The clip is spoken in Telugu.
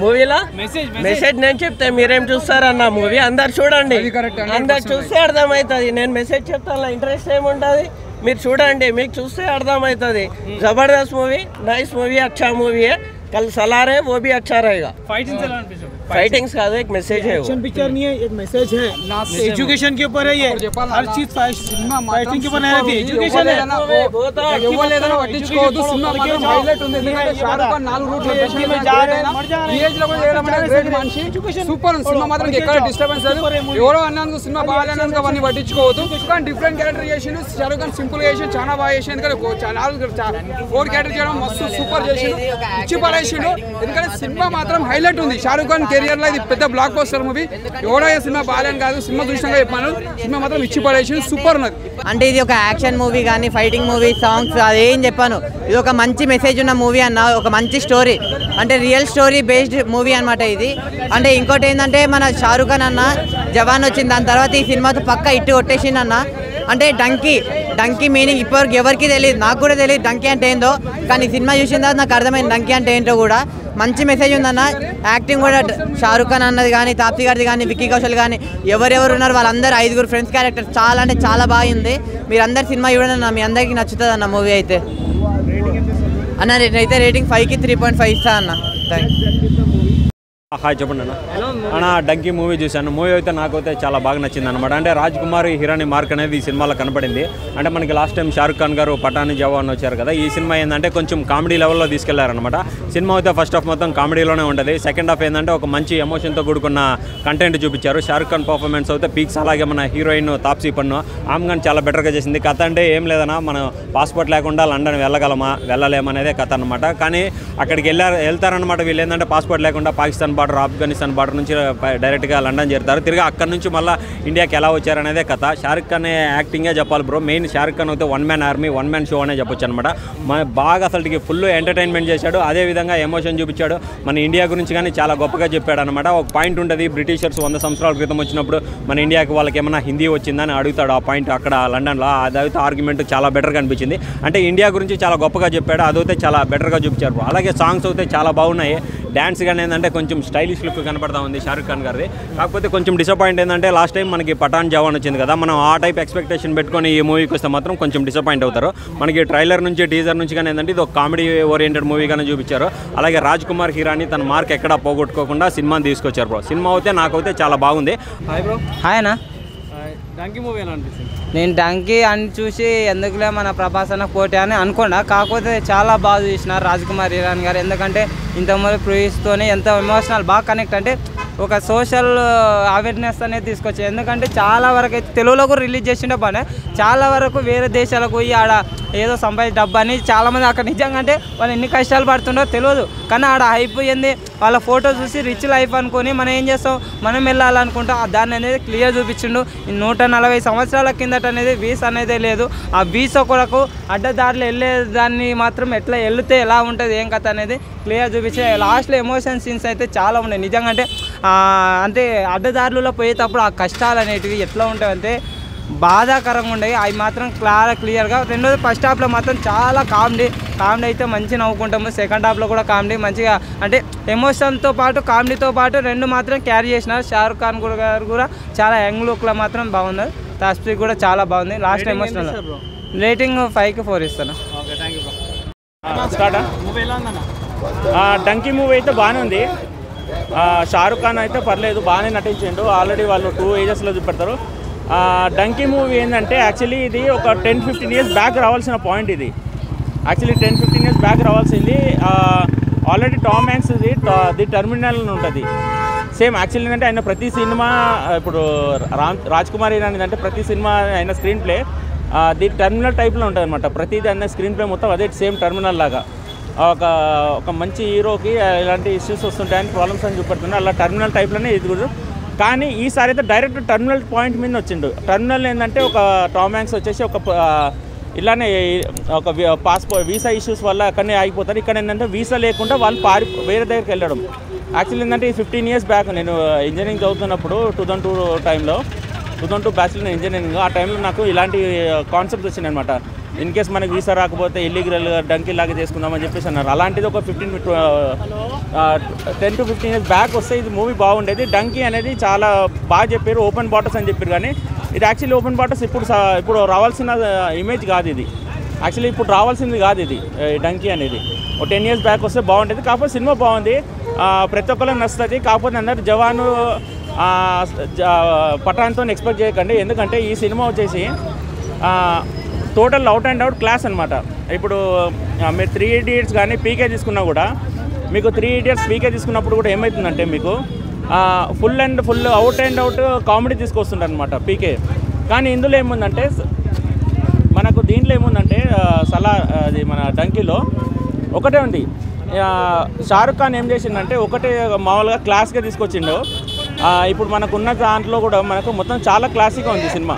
మూవీలో మెసేజ్ నేను చెప్తే మీరేం చూస్తారన్న మూవీ అందరు చూడండి, అందరు చూస్తే అర్థమవుతుంది. నేను మెసేజ్ చెప్తాను, ఇంట్రెస్ట్ ఏముంటుంది మీరు చూడండి, మీకు చూస్తే అర్థమవుతుంది. जबरदस्त मूवी, नाइस मूवी, अच्छा मूवी है. कल सलाह रहे वो भी अच्छा रहेगा. फाइटिंग्स का एक मैसेज है, एक्शन पिक्चर नहीं है, एक मैसेज है. एजुकेशन के ऊपर है, ये हर चीज फाइटिंग के ऊपर नहीं रहती, एजुकेशन है. ఎవలేదన పట్టించుకోవద్దు. సినిమా మాత్రం హైలైట్ ఉంది. ఎందుకంటే షారుఖ్ ఖాన్ 4 రూట్ లొకేషన్ లో ఈ ఏజ్ లో కూడా చేయడం అంటే గ్రేట్ మనిషి. సూపర్ సినిమా మాత్రం ఎక్కడ డిస్టర్బెన్స్ లేదు. ఎవరో అన్నందుకు సినిమా బాగాలేనందుకు అవన్నీ పట్టించుకోవద్దు. కానీ డిఫరెంట్ క్యారెక్టర్ చేసిండు షారుఖ్ ఖాన్, సింపుల్ గా చేసిండు, చాలా బాగా చేసిండు. ఎందుకంటే 4 క్యారెక్టర్ చేయడం మస్తు సూపర్ చేసిండు, ఇచ్చి పడేసిండు. ఎందుకంటే సినిమా మాత్రం హైలైట్ ఉంది. షారుఖ్ ఖాన్ కెరియర్ లో ఇది పెద్ద బ్లాక్ బస్టర్ మూవీ. ఎవడో సినిమా బాగాలేని కాదు, సినిమా చూసినాక చెప్పాను, సినిమా మాత్రం ఇచ్చి పడేసిండు, సూపర్ ఉన్నది. అంటే ఇది ఒక యాక్షన్ మూవీ కానీ ఫైటింగ్ మూవీ, సాంగ్స్ అదేం చెప్పాను, ఇది ఒక మంచి మెసేజ్ ఉన్న మూవీ అన్న, ఒక మంచి స్టోరీ, అంటే రియల్ స్టోరీ బేస్డ్ మూవీ అనమాట ఇది. అంటే ఇంకోటి ఏంటంటే మన షారుఖ్ ఖాన్ అన్న జవాన్ వచ్చింది, దాని తర్వాత ఈ సినిమాతో పక్క ఇట్టు కొట్టేసింది అన్న. అంటే డంకీ మీనింగ్ ఇప్పటివరకు ఎవరికి తెలియదు, నాకు కూడా తెలియదు డంకీ అంటే ఏందో, కానీ సినిమా చూసిన తర్వాత నాకు అర్థమైంది డంకీ అంటే ఏంటో కూడా. మంచి మెసేజ్ ఉందన్న. యాక్టింగ్ కూడా షారుఖ్ ఖాన్ అన్నది కానీ, తాప్సీ గారిది కానీ, విక్కీ కౌశల్ కానీ, ఎవరెవరు ఉన్నారు వాళ్ళందరూ 5 ఫ్రెండ్స్ క్యారెక్టర్ చాలా అంటే చాలా బాగుంది. మీరందరు సినిమా చూడండి అన్న, మీ అందరికీ నచ్చుతుంది అన్న మూవీ అయితే. అన్న నేనైతే రేటింగ్ 5కి 3.5 ఇస్తా అన్న. థ్యాంక్స్. హాయ్ చెప్పండి అన్న. డంకీ మూవీ చూశాను. మూవీ అయితే నాకైతే చాలా బాగా నచ్చింది అనమాట. అంటే రాజ్ కుమార్ హీరోని మార్క్ అనేది ఈ సినిమాలో కనపడింది. అంటే మనకి లాస్ట్ టైం షారుఖ్ ఖాన్ గారు పఠాన్ జవాన్ వచ్చారు కదా, ఈ సినిమా ఏంటంటే కొంచెం కామెడీ లెవెల్లో తీసుకెళ్లారనమాట. సినిమా అయితే ఫస్ట్ హాఫ్ మొత్తం కామెడీలోనే ఉంటుంది, సెకండ్ హాఫ్ ఏంటంటే ఒక మంచి ఎమోషన్తో కూడుకున్న కంటెంట్ చూపించారు. షారుఖ్ ఖాన్ పర్ఫార్మెన్స్ అయితే పీక్స్. అలాగే మన హీరోయిన్ తాప్సీ పన్ను ఆమె కానీ చాలా బెటర్గా చేసింది. కథ అంటే ఏం లేదన్నా, మనం పాస్పోర్ట్ లేకుండా లండన్ వెళ్ళలేమనేదే కథ అనమాట. కానీ అక్కడికి వెళ్తారనమాట వీళ్ళు. ఏంటంటే పాస్పోర్ట్ లేకుండా పాకిస్తాన్ బార్డర్, ఆఫ్ఘనిస్తాన్ బార్డర్ నుంచి డైరెక్ట్గా లండన్ చేరుతారు. తిరిగి అక్కడ నుంచి మళ్ళీ ఇండియాకి ఎలా వచ్చారనేదే కథ. షారుఖ్ ఖాన్ యాక్టింగే చెప్పాలి బ్రో. మెయిన్ షారుఖ్ ఖాన్ అయితే 1 మ్యాన్ ఆర్మీ, 1 మ్యాన్ షో అనే చెప్పొచ్చు అనమాట. బాగా అసలుకి ఫుల్ ఎంటర్టైన్మెంట్ చేశాడు, అదేవిధంగా ఎమోషన్ చూపించాడు. మన ఇండియా గురించి కానీ చాలా గొప్పగా చెప్పాడు అనమాట. ఒక పాయింట్ ఉంటుంది, బ్రిటిషర్స్ 100 సంవత్సరాల క్రితం వచ్చినప్పుడు మన ఇండియాకి వాళ్ళకి ఏమైనా హిందీ వచ్చిందని అడుగుతాడు. ఆ పాయింట్ అక్కడ లండన్లో అదైతే ఆర్గ్యుమెంట్ చాలా బెటర్గా అనిపించింది. అంటే ఇండియా గురించి చాలా గొప్పగా చెప్పాడు, అదైతే చాలా బెటర్గా చూపించారు. అలాగే సాంగ్స్ అయితే చాలా బాగున్నాయి. డ్యాన్స్ కానీ ఏంటంటే కొంచెం స్టైలిష్ లుక్ కనపడతా ఉంది షారుఖ్ ఖాన్ గారిది. కాకపోతే కొంచెం డిసప్పాయింట్ ఏంటంటే లాస్ట్ టైం మనకి పఠాన్ జవాన్ వచ్చింది కదా, మనం ఆ టైప్ ఎక్స్పెక్టేషన్ పెట్టుకొని ఈ మూవీకి వస్తే మాత్రం కొంచెం డిసప్పాయింట్ అవుతారు. మనకి ట్రైలర్ నుంచి టీజర్ నుంచి కానీ ఏంటంటే ఇది ఒక కామెడీ ఓరియంటెడ్ మూవీగానే చూపించారు. అలాగే రాజ్ కుమార్ హీరాని తన మార్క్ ఎక్కడా పోగొట్టుకోకుండా సినిమాని తీసుకొచ్చారు బ్రో. సినిమా అయితే నాకైతే చాలా బాగుంది. Hi bro. హాయ్ అన్న. డంకీ మూవీ ఎలా అనిపిస్తుంది? నేను డంకీ అని చూసి ఎందుకులే మన ప్రభాస్ అన్న పోటీ అని అనుకున్నా. కాకపోతే చాలా బాగా చూసినారు రాజ్ కుమార్ హీరాని గారు. ఎందుకంటే ఇంతకుముందు ప్రీస్తోనే ఎంత ఎమోషనల్ బాగా కనెక్ట్, అంటే ఒక సోషల్ అవేర్నెస్ అనేది తీసుకొచ్చాయి. ఎందుకంటే చాలా వరకు అయితే తెలుగులో కూడా రిలీజ్ చేసిండే పనే, చాలా వరకు వేరే దేశాలకు పోయి ఆడ ఏదో సంపాదించి డబ్బు అని చాలామంది అక్కడ నిజంగా అంటే వాళ్ళు ఎన్ని కష్టాలు పడుతుండో తెలియదు. కానీ ఆడ అయిపోయింది వాళ్ళ ఫోటో చూసి రిచ్ లైఫ్ అనుకొని మనం ఏం చేస్తాం, మనం వెళ్ళాలనుకుంటాం. దాన్ని అనేది క్లియర్ చూపించిండు. 140 సంవత్సరాల కిందట అనేది వీసా అనేది లేదు. ఆ వీసా కొరకు అడ్డదారులు వెళ్ళే దాన్ని మాత్రం ఎట్లా వెళ్తే ఎలా ఉంటుంది ఏం కథ అనేది క్లియర్ చూపించే. లాస్ట్లో ఎమోషన్ సీన్స్ అయితే చాలా ఉన్నాయి నిజంగా. అంటే అడ్డదారులలో పోయేటప్పుడు ఆ కష్టాలు అనేటివి ఎట్లా ఉంటాయంటే బాధాకరంగా ఉండేవి. అవి మాత్రం క్లియర్గా. రెండోది ఫస్ట్ హాఫ్లో మాత్రం చాలా కామెడీ అయితే మంచి నవ్వుకుంటాము. సెకండ్ హాఫ్లో కూడా కామెడీ మంచిగా, అంటే ఎమోషన్తో పాటు కామెడీతో పాటు రెండు మాత్రం క్యారీ చేసినారు. షారుఖ్ ఖాన్ గారు కూడా చాలా యంగ్ లుక్లో మాత్రం బాగున్నారు. తాప్సీ కూడా చాలా బాగుంది. లాస్ట్ ఎమోషనల్ రేటింగ్ 5కి 4 ఇస్తాను. డంకీ మూవీ అయితే బాగానే ఉంది. షారుఖ్ ఖాన్ అయితే పర్లేదు, బాగానే నటించిండు. ఆల్రెడీ వాళ్ళు 2 ఏజెస్లో చూపెడతారు. డంకీ మూవీ ఏంటంటే యాక్చువల్లీ ఇది ఒక 10-15 ఇయర్స్ బ్యాక్ రావాల్సిన పాయింట్. ఇది యాక్చువల్లీ 10-15 ఇయర్స్ బ్యాక్ రావాల్సింది. Already Tom Hanks the terminal ఉంటుంది సేమ్. యాక్చువల్లీ ఏంటంటే ఆయన ప్రతి సినిమా, ఇప్పుడు రాజ్ కుమార్ అంటే ప్రతి సినిమా ఆయన స్క్రీన్ ప్లే ది టర్మినల్ టైప్లో ఉంటుంది అనమాట. ప్రతిదీ ఆయన స్క్రీన్ ప్లే మొత్తం అదే సేమ్ టర్మినల్ లాగా. ఒక మంచి హీరోకి ఇలాంటి ఇష్యూస్ వస్తుంటాయని ప్రాబ్లమ్స్ అని చూపెడుతున్నారు. అలా టర్మినల్ టైప్లోనే ఇది కూడా. కానీ ఈసారి అయితే డైరెక్ట్ టర్మినల్ పాయింట్ మీద వచ్చిండు. టర్మినల్ ఏంటంటే ఒక టామ్ హ్యాంక్స్ వచ్చేసి ఒక ఇలానే ఒక వీసా ఇష్యూస్ వల్ల అక్కడనే ఆగిపోతారు. ఇక్కడ ఏంటంటే వీసా లేకుండా వాళ్ళు వేరే దగ్గరికి వెళ్ళడం. యాక్చువల్లీ ఏంటంటే 15 ఇయర్స్ బ్యాక్ నేను ఇంజనీరింగ్ చదువుతున్నప్పుడు 2002 టైంలో 2002 బ్యాచ్లో ఇంజనీరింగ్, ఆ టైంలో నాకు ఇలాంటి కాన్సెప్ట్ వచ్చింది అనమాట. ఇన్ కేస్ మనకి వీసా రాకపోతే ఇల్లీగల్ డంకీ లాగా చేసుకుందామని చెప్పేసి అన్నారు. అలాంటిది ఒక 10 to 15 years బ్యాక్ వస్తే ఇది మూవీ బాగుండేది. డంకీ అనేది చాలా బాగా చెప్పారు, ఓపెన్ బాటర్స్ అని చెప్పారు. కానీ ఇది యాక్చువల్లీ ఓపెన్ బాటర్స్ ఇప్పుడు రావాల్సిన ఇమేజ్ కాదు ఇది. యాక్చువల్లీ ఇప్పుడు రావాల్సింది కాదు ఇది డంకీ అనేది. ఒక 10 years బ్యాక్ వస్తే బాగుండేది. కాకపోతే సినిమా బాగుంది, ప్రతి ఒక్కరికి నచ్చుతుంది. కాకపోతే అందరు జవాను పఠాన్తో ఎక్స్పెక్ట్ చేయకండి. ఎందుకంటే ఈ సినిమా వచ్చేసి total out and out class అనమాట. ఇప్పుడు మీరు 3 Idiots కానీ పీకే తీసుకున్నా కూడా మీకు 3 Idiots పీకే తీసుకున్నప్పుడు కూడా ఏమవుతుందంటే మీకు full out and out comedy తీసుకొస్తుంటారు అనమాట పీకే. కానీ ఇందులో ఏముందంటే మనకు దీంట్లో ఏముందంటే అది మన డంకీలో ఒకటే ఉంది. షారుఖ్ ఖాన్ ఏం చేసిందంటే ఒకటే మామూలుగా క్లాస్గా తీసుకొచ్చిండు. ఇప్పుడు మనకున్న దాంట్లో కూడా మనకు మొత్తం చాలా క్లాసిక్గా ఉంది సినిమా.